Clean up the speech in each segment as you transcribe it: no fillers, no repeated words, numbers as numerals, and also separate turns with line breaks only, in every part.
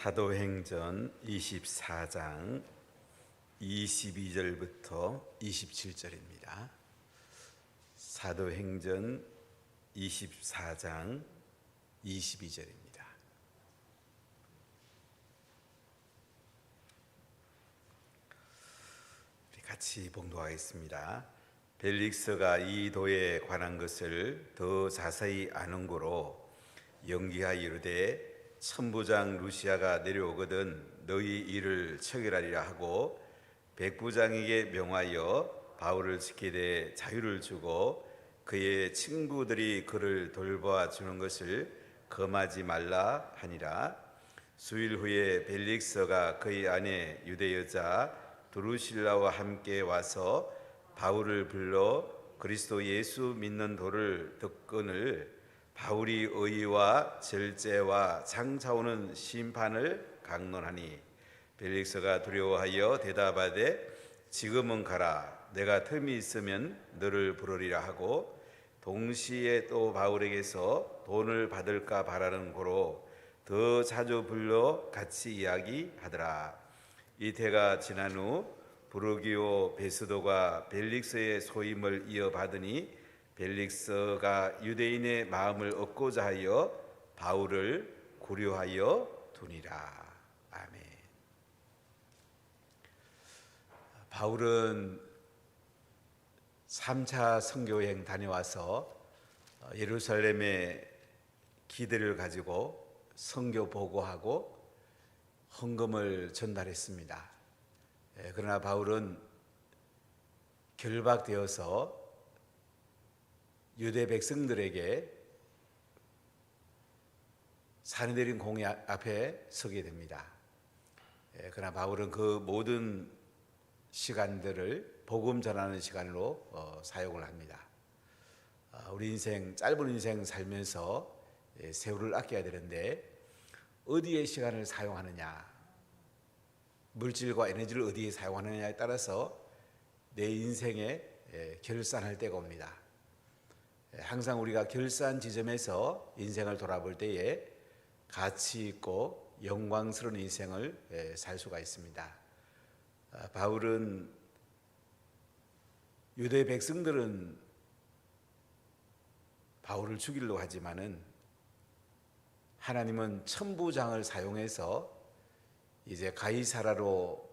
사도행전 24장 22절부터 27절입니다. 사도행전 24장 22절입니다. 우리 같이 봉독하겠습니다. 벨릭스가 이 도에 관한 것을 더 자세히 아는 고로 연기하여 이르되 천부장 루시아가 내려오거든 너희 일을 처결하리라 하고 백부장에게 명하여 바울을 지키되 자유를 주고 그의 친구들이 그를 돌보아 주는 것을 금하지 말라 하니라. 수일 후에 벨릭스가 그의 아내 유대 여자 드루실라와 함께 와서 바울을 불러 그리스도 예수 믿는 도를 듣거늘 바울이 의와 절제와 장차오는 심판을 강론하니 벨릭스가 두려워하여 대답하되 지금은 가라. 내가 틈이 있으면 너를 부르리라 하고 동시에 또 바울에게서 돈을 받을까 바라는 고로 더 자주 불러 같이 이야기하더라. 이태가 지난 후 부르기오 베스도가 벨릭스의 소임을 이어받으니 벨릭스가 유대인의 마음을 얻고자 하여 바울을 구려하여 두니라. 아멘. 바울은 3차 선교여행 다녀와서 예루살렘에 기대를 가지고 선교 보고하고 헌금을 전달했습니다. 그러나 바울은 결박되어서 유대 백성들에게 사내들인 공의 앞에 서게 됩니다. 그러나 바울은 그 모든 시간들을 복음 전하는 시간으로 사용을 합니다. 우리 인생, 짧은 인생 살면서 세월을 아껴야 되는데 어디에 시간을 사용하느냐, 물질과 에너지를 어디에 사용하느냐에 따라서 내 인생에 결산할 때가 옵니다. 항상 우리가 결산 지점에서 인생을 돌아볼 때에 가치 있고 영광스러운 인생을 살 수가 있습니다. 바울은 유대 백성들은 바울을 죽이려고 하지만은 하나님은 천부장을 사용해서 이제 가이사라로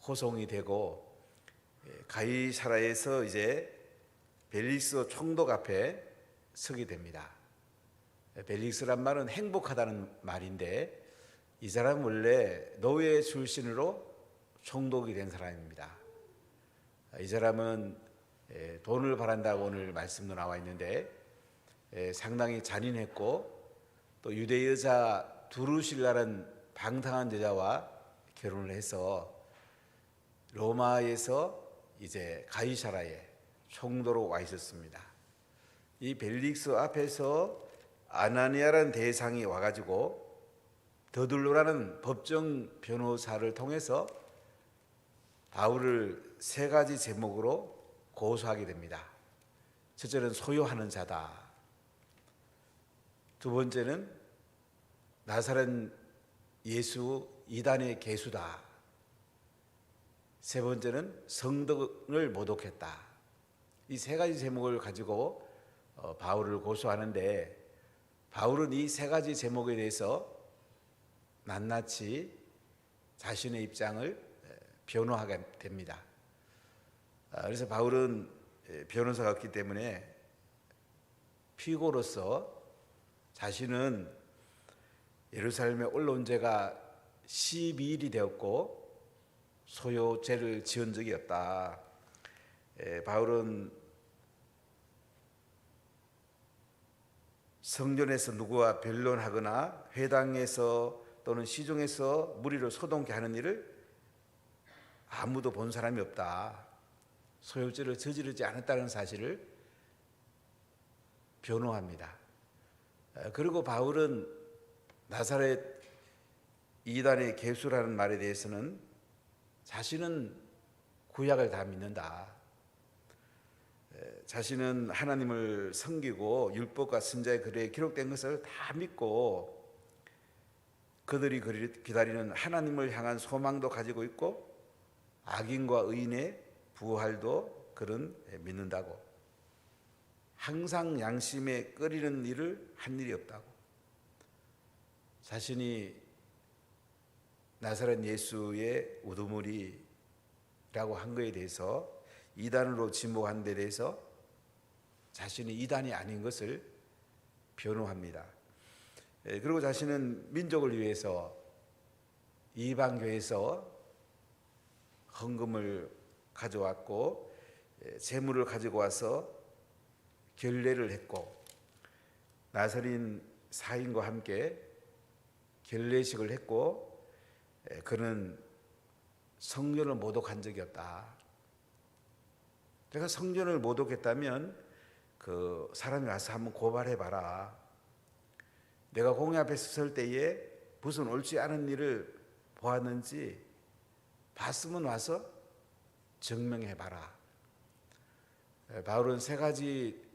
호송이 되고 가이사라에서 이제 벨릭스 총독 앞에 서게 됩니다. 벨릭스란 말은 행복하다는 말인데 이 사람은 원래 노예 출신으로 총독이 된 사람입니다. 이 사람은 돈을 바란다고 오늘 말씀도 나와 있는데 상당히 잔인했고 또 유대 여자 두루실라라는 방탕한 여자와 결혼을 해서 로마에서 이제 가이사라에 총독으로 와 있었습니다. 이 벨릭스 앞에서 아나니아라는 대상이 와가지고 더둘로라는 법정 변호사를 통해서 바울을 세 가지 제목으로 고소하게 됩니다. 첫째는 소유하는 자다. 두 번째는 나사렛 예수 이단의 개수다. 세 번째는 성덕을 모독했다. 이 세 가지 제목을 가지고 바울을 고소하는데 바울은 이 세 가지 제목에 대해서 낱낱이 자신의 입장을 변호하게 됩니다. 그래서 바울은 변호사가 없기 때문에 피고로서 자신은 예루살렘에 올라온 지가 12일이 되었고 소요죄를 지은 적이 없다. 바울은 성전에서 누구와 변론하거나 회당에서 또는 시중에서 무리를 소동케 하는 일을 아무도 본 사람이 없다. 소유죄를 저지르지 않았다는 사실을 변호합니다. 그리고 바울은 나사렛 이단의 개수라는 말에 대해서는 자신은 구약을 다 믿는다. 자신은 하나님을 섬기고 율법과 선지자의 글에 기록된 것을 다 믿고 그들이 기다리는 하나님을 향한 소망도 가지고 있고 악인과 의인의 부활도 그는 믿는다고. 항상 양심에 끓이는 일을 한 일이 없다고. 자신이 나사렛 예수의 우두머리라고 한 것에 대해서, 이단으로 지목한 데 대해서 자신이 이단이 아닌 것을 변호합니다. 그리고 자신은 민족을 위해서 이방교회에서 헌금을 가져왔고 재물을 가지고 와서 결례를 했고, 나사렛 사인과 함께 결례식을 했고, 그는 성전을 모독한 적이 없다. 내가 성전을 모독했다면 그 사람이 와서 한번 고발해봐라. 내가 공회 앞에 설 때에 무슨 옳지 않은 일을 보았는지 봤으면 와서 증명해봐라. 바울은 세 가지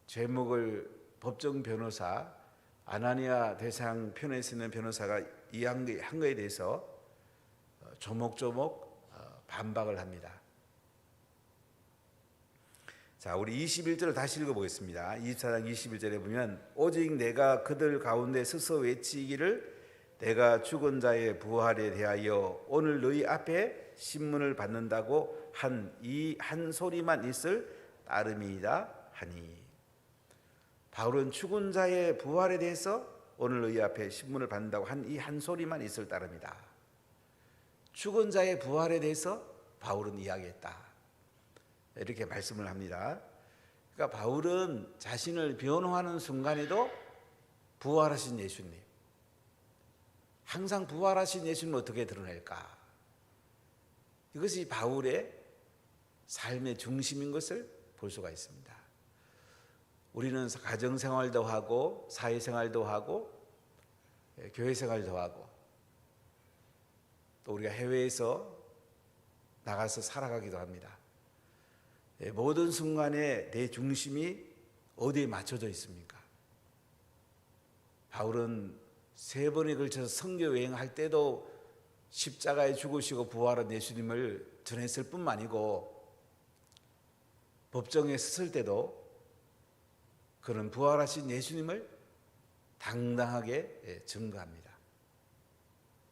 제목을 법정 변호사, 아나니아 대상 편에 있는 변호사가 한 거에 대해서 조목조목 반박을 합니다. 자, 우리 21절을 다시 읽어보겠습니다. 24장 21절에 보면, 오직 내가 그들 가운데 서서 외치기를 내가 죽은 자의 부활에 대하여 오늘 너희 앞에 신문을 받는다고 한 이 한 소리만 있을 따름이다 하니. 바울은 죽은 자의 부활에 대해서 오늘 너희 앞에 신문을 받는다고 한 이 한 소리만 있을 따름이다. 죽은 자의 부활에 대해서 바울은 이야기했다. 이렇게 말씀을 합니다. 그러니까 바울은 자신을 변호하는 순간에도 부활하신 예수님, 항상 부활하신 예수님을 어떻게 드러낼까? 이것이 바울의 삶의 중심인 것을 볼 수가 있습니다. 우리는 가정생활도 하고 사회생활도 하고 교회생활도 하고 또 우리가 해외에서 나가서 살아가기도 합니다. 모든 순간에 내 중심이 어디에 맞춰져 있습니까? 바울은 3번에 걸쳐서 선교 여행할 때도 십자가에 죽으시고 부활한 예수님을 전했을 뿐만 아니고 법정에 섰을 때도 그런 부활하신 예수님을 당당하게 증거합니다.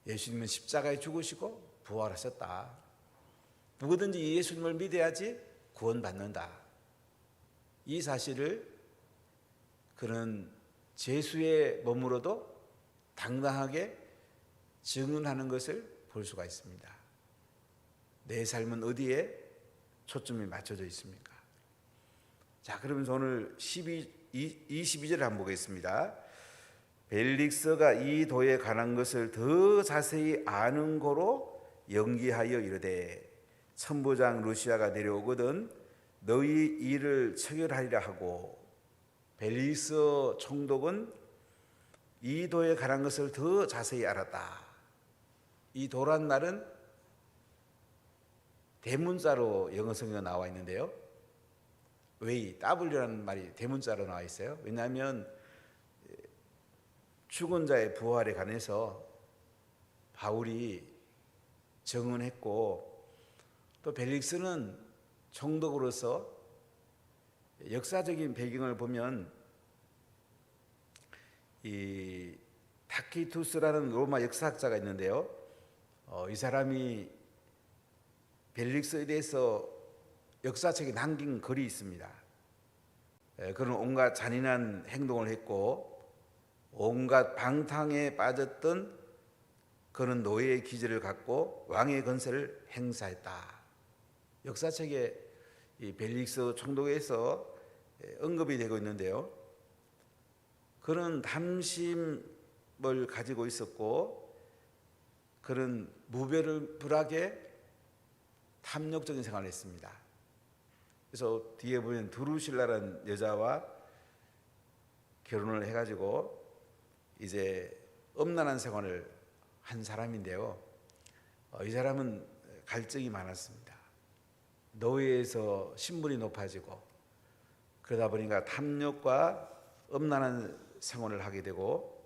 예수님은 십자가에 죽으시고 부활하셨다. 누구든지 이 예수님을 믿어야지 구원받는다. 이 사실을 그는 죄수의 몸으로도 당당하게 증언하는 것을 볼 수가 있습니다. 내 삶은 어디에 초점이 맞춰져 있습니까? 자, 그러면서 오늘 22절을 한번 보겠습니다. 벨릭스가 이 도에 관한 것을 더 자세히 아는 고로 연기하여 이르되, 천부장 루시아가 내려오거든 너희 일을 처결하리라 하고. 벨릭스 총독은 이 도에 관한 것을 더 자세히 알았다. 이 도란 말은 대문자로 영어 성경에 나와 있는데요, 왜 W라는 말이 대문자로 나와 있어요? 왜냐하면 죽은 자의 부활에 관해서 바울이 증언했고, 또 벨릭스는 총독으로서 역사적인 배경을 보면 이 타키투스라는 로마 역사학자가 있는데요, 이 사람이 벨릭스에 대해서 역사책에 남긴 글이 있습니다. 그는 온갖 잔인한 행동을 했고 온갖 방탕에 빠졌던 그는 노예의 기질을 갖고 왕의 권세를 행사했다. 역사책에 이 벨릭스 총독에서 언급이 되고 있는데요, 그는 탐심을 가지고 있었고 그는 무배불하게 탐욕적인 생활을 했습니다. 그래서 뒤에 보면 두루실라라는 여자와 결혼을 해가지고 이제 엄란한 생활을 한 사람인데요, 이 사람은 갈증이 많았습니다. 노예에서 신분이 높아지고 그러다 보니까 탐욕과 엄란한 생활을 하게 되고,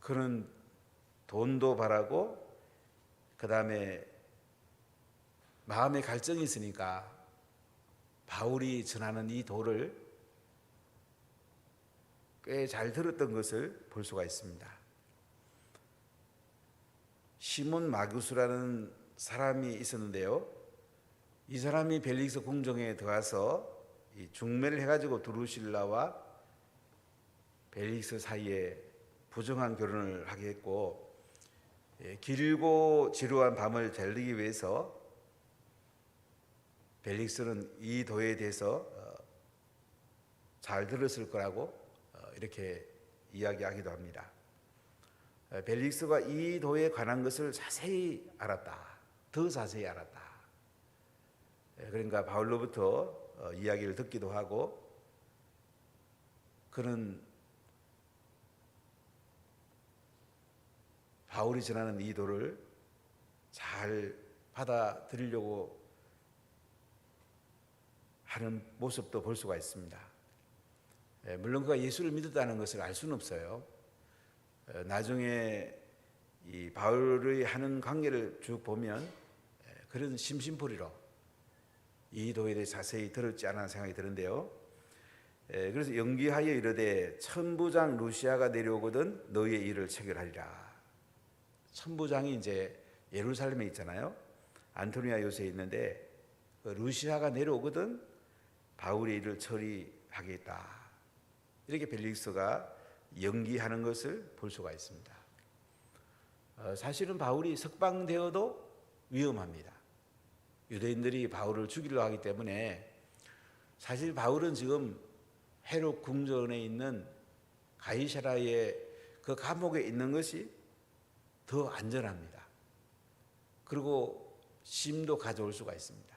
그는 돈도 바라고 그 다음에 마음의 갈증이 있으니까 바울이 전하는 이 도를 꽤 잘 들었던 것을 볼 수가 있습니다. 시몬 마구스라는 사람이 있었는데요. 이 사람이 벨릭스 궁정에 들어가서 중매를 해가지고 드루실라와 벨릭스 사이에 부정한 결혼을 하게 했고, 길고 지루한 밤을 달리기 위해서 벨릭스는 이 도에 대해서 잘 들었을 거라고 이렇게 이야기하기도 합니다. 벨릭스가 이 도에 관한 것을 자세히 알았다. 더 자세히 알았다. 그러니까 바울로부터 이야기를 듣기도 하고, 그는 바울이 전하는 이 도를 잘 받아들이려고 하는 모습도 볼 수가 있습니다. 물론 그가 예수를 믿었다는 것을 알 수는 없어요. 나중에 이 바울의 하는 관계를 쭉 보면 그런 심심풀이로 이 도에 대해 자세히 들었지 않은 생각이 드는데요. 그래서 연기하여 이르되 천부장 루시아가 내려오거든 너희의 일을 체결하리라. 천부장이 이제 예루살렘에 있잖아요. 안토니아 요새에 있는데 루시아가 내려오거든 바울의 일을 처리하겠다. 이렇게 벨릭스가 연기하는 것을 볼 수가 있습니다. 사실은 바울이 석방되어도 위험합니다. 유대인들이 바울을 죽이려 하기 때문에 사실 바울은 지금 헤롯 궁전에 있는 가이사라의 그 감옥에 있는 것이 더 안전합니다. 그리고 심도 가져올 수가 있습니다.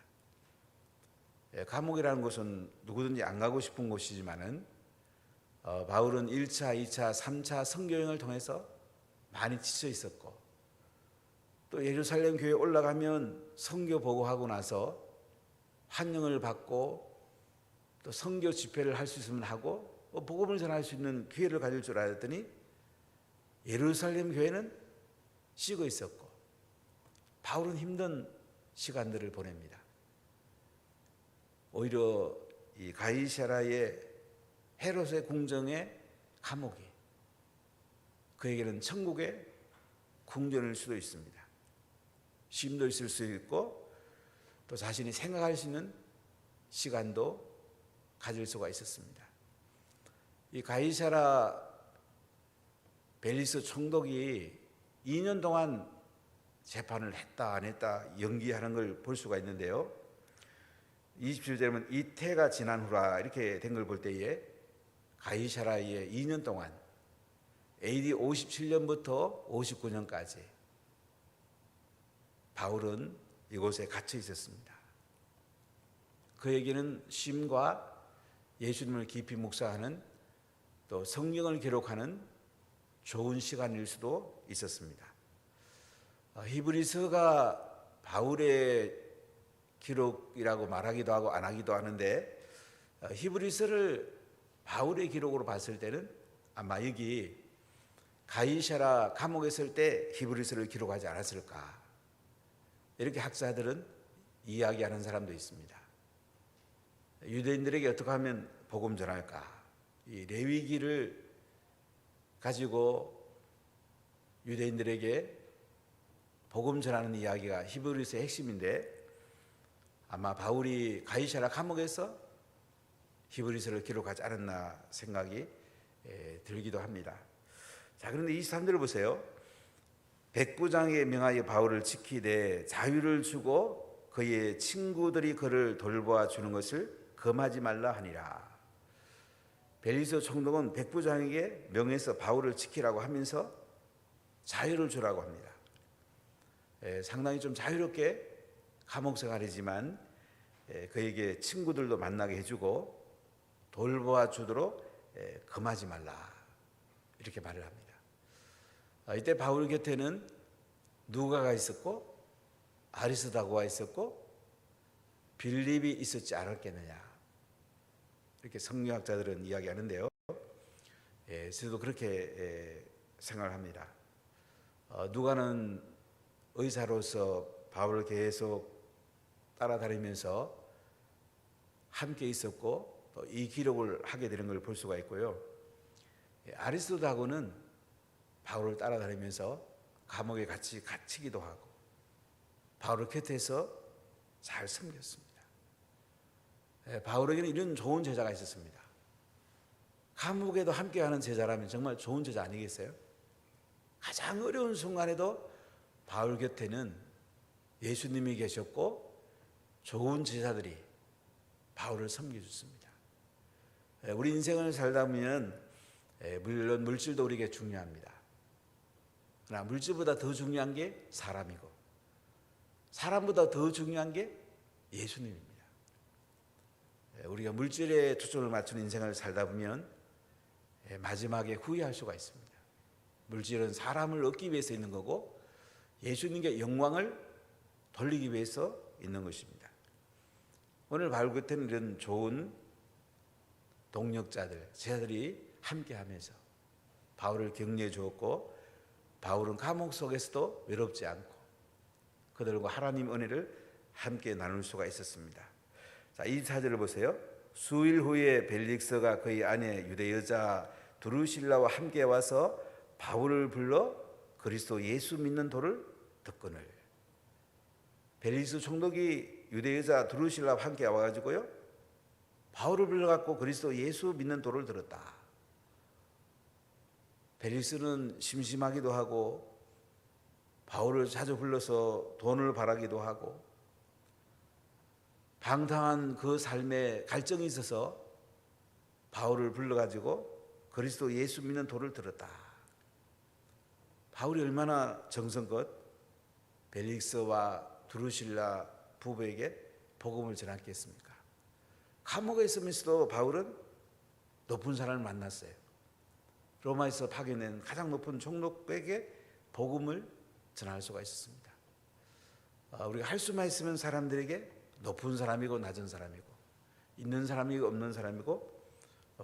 감옥이라는 곳은 누구든지 안 가고 싶은 곳이지만은 바울은 1차, 2차, 3차 선교행을 통해서 많이 지쳐 있었고, 또 예루살렘 교회에 올라가면 선교 보고하고 나서 환영을 받고 또 선교 집회를 할 수 있으면 하고 복음을 전할 수 있는 기회를 가질 줄 알았더니 예루살렘 교회는 식어 있었고 바울은 힘든 시간들을 보냅니다. 오히려 이 가이사라의 헤롯의 궁정의 감옥이 그에게는 천국의 궁전일 수도 있습니다. 쉼도 있을 수 있고 또 자신이 생각할 수 있는 시간도 가질 수가 있었습니다. 이 가이사라 벨리스 총독이 2년 동안 재판을 했다 안 했다 연기하는 걸 볼 수가 있는데요. 27절에 보면 이태가 지난 후라 이렇게 된 걸 볼 때에 가이사라에 2년 동안 AD 57년부터 59년까지 바울은 이곳에 갇혀 있었습니다. 그에게는 쉼과 예수님을 깊이 묵상하는 또 성경을 기록하는 좋은 시간일 수도 있었습니다. 히브리서가 바울의 기록이라고 말하기도 하고 안 하기도 하는데 히브리서를 바울의 기록으로 봤을 때는 아마 여기 가이사라 감옥에 있을 때 히브리서를 기록하지 않았을까, 이렇게 학자들은 이야기하는 사람도 있습니다. 유대인들에게 어떻게 하면 복음 전할까, 이 레위기를 가지고 유대인들에게 복음 전하는 이야기가 히브리서의 핵심인데 아마 바울이 가이사라 감옥에서 히브리서를 기록하지 않았나 생각이 들기도 합니다. 자, 그런데 이 사람들을 보세요. 백부장에 명하여 바울을 지키되 자유를 주고 그의 친구들이 그를 돌보아 주는 것을 금하지 말라 하니라. 벨리스 총독은 백부장에게 명해서 바울을 지키라고 하면서 자유를 주라고 합니다. 상당히 좀 자유롭게 감옥 생활이지만 그에게 친구들도 만나게 해주고 돌보아 주도록 금하지 말라, 이렇게 말을 합니다. 이때 바울 곁에는 누가가 있었고 아리스다고가 있었고 빌립이 있었지 않았겠느냐, 이렇게 성경학자들은 이야기하는데요. 저도 그렇게 생활합니다. 누가는 의사로서 바울을 계속 따라다니면서 함께 있었고 또 이 기록을 하게 되는 걸 볼 수가 있고요. 아리스도하고는 바울을 따라다니면서 감옥에 같이 갇히기도 하고 바울을 곁에서 잘 섬겼습니다. 바울에게는 이런 좋은 제자가 있었습니다. 감옥에도 함께하는 제자라면 정말 좋은 제자 아니겠어요? 가장 어려운 순간에도 바울 곁에는 예수님이 계셨고 좋은 제자들이 바울을 섬겨줬습니다. 우리 인생을 살다 보면 물론 물질도 우리에게 중요합니다. 그러나 물질보다 더 중요한 게 사람이고 사람보다 더 중요한 게 예수님입니다. 우리가 물질에 초점을 맞춘 인생을 살다 보면 마지막에 후회할 수가 있습니다. 물질은 사람을 얻기 위해서 있는 거고 예수님께 영광을 돌리기 위해서 있는 것입니다. 오늘 바울 곁에는 이런 좋은 동력자들, 제자들이 함께하면서 바울을 격려해 주었고 바울은 감옥 속에서도 외롭지 않고 그들과 하나님 은혜를 함께 나눌 수가 있었습니다. 자, 24절을 보세요. 수일 후에 벨릭스가 그의 아내 유대 여자 두루실라와 함께 와서 바울을 불러 그리스도 예수 믿는 도를 듣거늘. 벨릭스 총독이 유대 여자 두루실라와 함께 와가지고요 바울을 불러갖고 그리스도 예수 믿는 도를 들었다. 벨릭스는 심심하기도 하고 바울을 자주 불러서 돈을 바라기도 하고 방탕한 그 삶에 갈증이 있어서 바울을 불러가지고 그리스도 예수 믿는 도를 들었다. 바울이 얼마나 정성껏 벨릭스와 두루실라 부부에게 복음을 전했겠습니까? 감옥에 있으면서도 바울은 높은 사람을 만났어요. 로마에서 파견된 가장 높은 총독에게 복음을 전할 수가 있었습니다. 우리가 할 수만 있으면 사람들에게 높은 사람이고 낮은 사람이고 있는 사람이고 없는 사람이고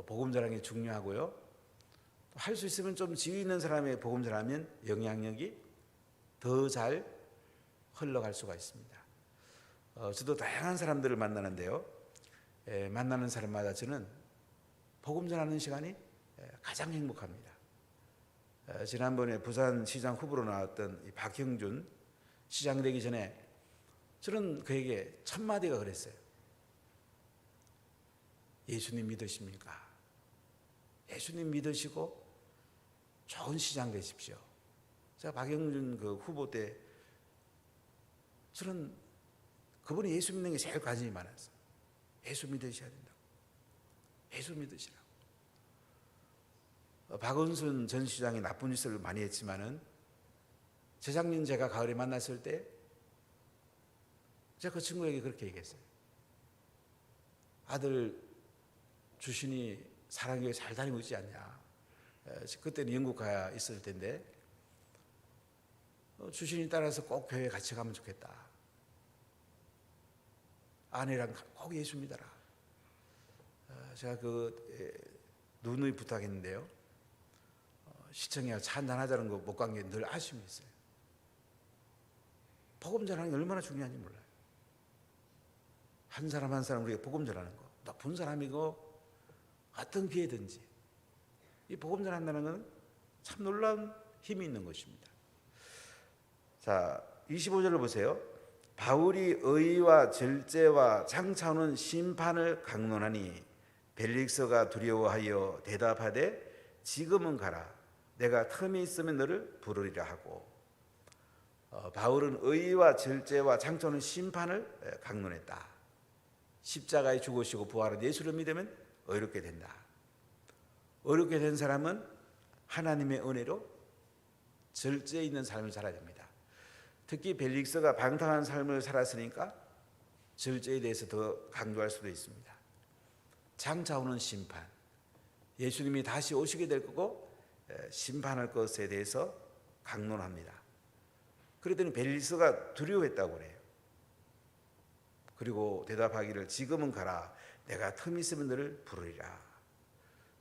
복음 전하는 게 중요하고요. 할 수 있으면 좀 지위 있는 사람의 복음 전하면 영향력이 더 잘 흘러갈 수가 있습니다. 저도 다양한 사람들을 만나는데요. 만나는 사람마다 저는 복음 전하는 시간이 가장 행복합니다. 지난번에 부산시장 후보로 나왔던 이 박형준 시장 되기 전에 저는 그에게 첫 마디가 그랬어요. 예수님 믿으십니까? 예수님 믿으시고 좋은 시장 되십시오. 제가 박형준 그 후보 때 저는 그분이 예수 믿는 게 제일 관심이 많았어요. 예수 믿으셔야 된다고. 예수 믿으시라고. 박원순 전 시장이 나쁜 짓을 많이 했지만은 재작년 제가 가을에 만났을 때 제가 그 친구에게 그렇게 얘기했어요. 아들 주신이 사랑교회 잘 다니고 있지 않냐. 그때는 영국 가 있을 텐데 주신이 따라서 꼭 교회 같이 가면 좋겠다. 아내랑 꼭 예수 믿어라. 제가 누누이 부탁했는데요. 시청에 차 한잔하자는 거 못 간 게 늘 아쉬움이 있어요. 복음 전하는 게 얼마나 중요한지 몰라요. 한 사람 한 사람 우리가 복음 전하는 거 높은 사람이고 어떤 기회든지 이 복음 전한다는 건 참 놀라운 힘이 있는 것입니다. 자, 25절을 보세요. 바울이 의와 절제와 장차오는 심판을 강론하니 벨릭스가 두려워하여 대답하되 지금은 가라. 내가 틈이 있으면 너를 부르리라 하고 바울은 의와 절제와 장차오는 심판을 강론했다. 십자가에 죽으시고 부활한 예수를 믿으면 의롭게 된다. 의롭게 된 사람은 하나님의 은혜로 절제에 있는 삶을 살아야 됩니다. 특히 벨릭스가 방탕한 삶을 살았으니까 절제에 대해서 더 강조할 수도 있습니다. 장차 오는 심판, 예수님이 다시 오시게 될 거고 심판할 것에 대해서 강론합니다. 그랬더니 벨릭스가 두려워했다고 그래요. 그리고 대답하기를 지금은 가라. 내가 틈이 있으면 너를 부르리라.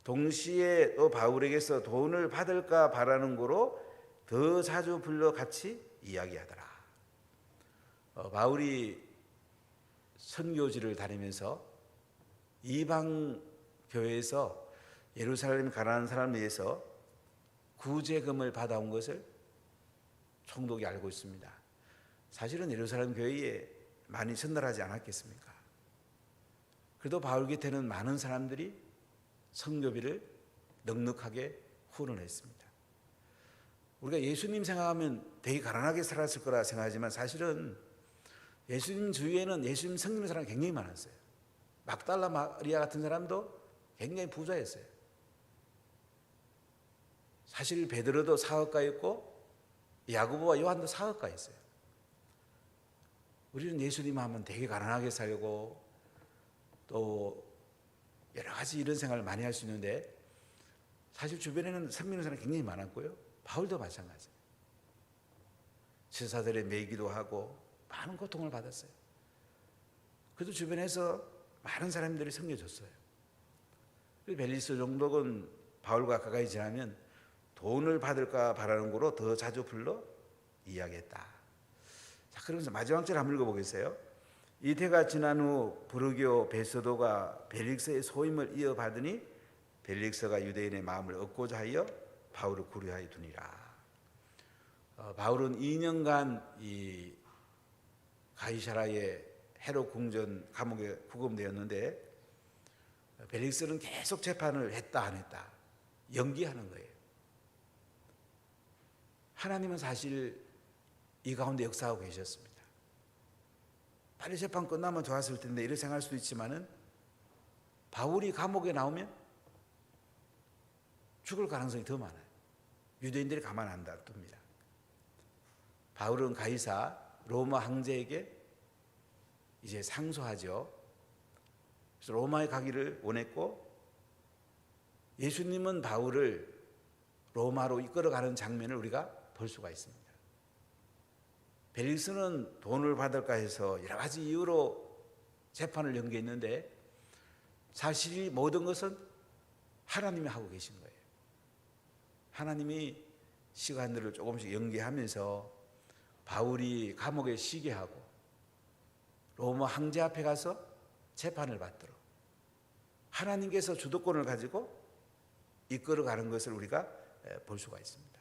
동시에 또 바울에게서 돈을 받을까 바라는 거로 더 자주 불러 같이 이야기하더라. 바울이 선교지를 다니면서 이방 교회에서 예루살렘 가난한 사람을 위해서 구제금을 받아온 것을 총독이 알고 있습니다. 사실은 예루살렘 교회에 많이 전달하지 않았겠습니까? 그래도 바울 곁에는 많은 사람들이 선교비를 넉넉하게 후원했습니다. 우리가 예수님 생각하면 되게 가난하게 살았을 거라 생각하지만 사실은 예수님 주위에는 예수님 섬기는 사람이 굉장히 많았어요. 막달라 마리아 같은 사람도 굉장히 부자였어요. 사실 베드로도 사업가였고 야고보와 요한도 사업가였어요. 우리는 예수님 하면 되게 가난하게 살고 또 여러 가지 이런 생각을 많이 할 수 있는데 사실 주변에는 섬기는 사람이 굉장히 많았고요. 바울도 마찬가지예요. 제사들에 매기도 하고 많은 고통을 받았어요. 그래도 주변에서 많은 사람들이 섬겨줬어요. 벨리스 총독은 바울과 가까이 지나면 돈을 받을까 바라는 거로 더 자주 불러 이야기했다. 자, 그러면서 마지막 절 한번 읽어보겠어요. 이태가 지난 후 부르기오 베소도가 벨릭스의 소임을 이어받으니 벨릭스가 유대인의 마음을 얻고자 하여 바울을 구류하여 두니라. 바울은 2년간 이 가이사라의 헤롯 궁전 감옥에 구금되었는데 벨릭스는 계속 재판을 했다 안 했다 연기하는 거예요. 하나님은 사실 이 가운데 역사하고 계셨습니다. 빨리 재판 끝나면 좋았을 텐데 이렇게 생각할 수도 있지만은 바울이 감옥에 나오면 죽을 가능성이 더 많아요. 유대인들이 가만 안 놔둡니다. 바울은 가이사 로마 황제에게 이제 상소하죠. 그래서 로마에 가기를 원했고 예수님은 바울을 로마로 이끌어가는 장면을 우리가 볼 수가 있습니다. 벨릭스는 돈을 받을까 해서 여러 가지 이유로 재판을 연기했는데 사실 모든 것은 하나님이 하고 계신 거예요. 하나님이 시간들을 조금씩 연기하면서 바울이 감옥에 쉬게 하고 로마 황제 앞에 가서 재판을 받도록 하나님께서 주도권을 가지고 이끌어가는 것을 우리가 볼 수가 있습니다.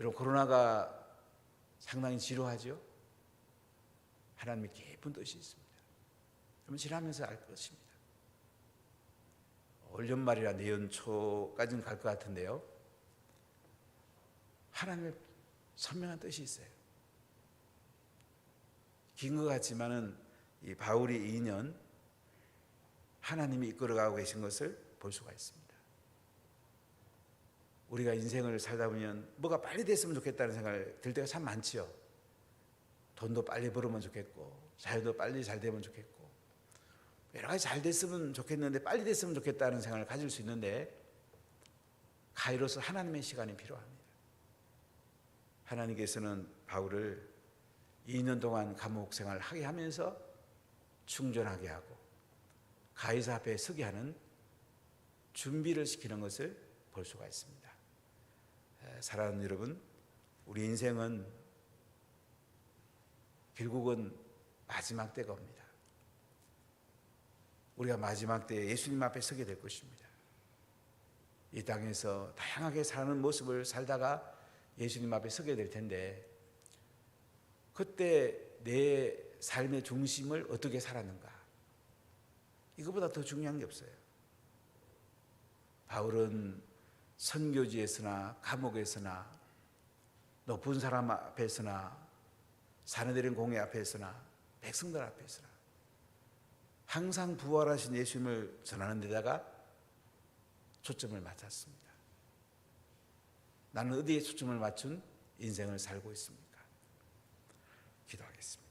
여러분, 코로나가 상당히 지루하죠? 하나님의 깊은 뜻이 있습니다. 그러면 지나면서 알 것입니다. 올 연말이나 내년 초까지는 갈 것 같은데요. 하나님의 선명한 뜻이 있어요. 긴 것 같지만은 이 바울이 2년 하나님이 이끌어가고 계신 것을 볼 수가 있습니다. 우리가 인생을 살다 보면 뭐가 빨리 됐으면 좋겠다는 생각을 들 때가 참 많지요. 돈도 빨리 벌으면 좋겠고 자유도 빨리 잘 되면 좋겠고 여러 가지 잘 됐으면 좋겠는데 빨리 됐으면 좋겠다는 생각을 가질 수 있는데 가이로스 하나님의 시간이 필요합니다. 하나님께서는 바울을 2년 동안 감옥 생활을 하게 하면서 충전하게 하고 가이사 앞에 서게 하는 준비를 시키는 것을 볼 수가 있습니다. 사랑하는 여러분, 우리 인생은 결국은 마지막 때가 옵니다. 우리가 마지막 때에 예수님 앞에 서게 될 것입니다. 이 땅에서 다양하게 사는 모습을 살다가 예수님 앞에 서게 될 텐데 그때 내 삶의 중심을 어떻게 살았는가? 이거보다 더 중요한 게 없어요. 바울은 선교지에서나 감옥에서나 높은 사람 앞에서나 사내들인 공회 앞에서나 백성들 앞에서나 항상 부활하신 예수님을 전하는 데다가 초점을 맞췄습니다. 나는 어디에 초점을 맞춘 인생을 살고 있습니까? 기도하겠습니다.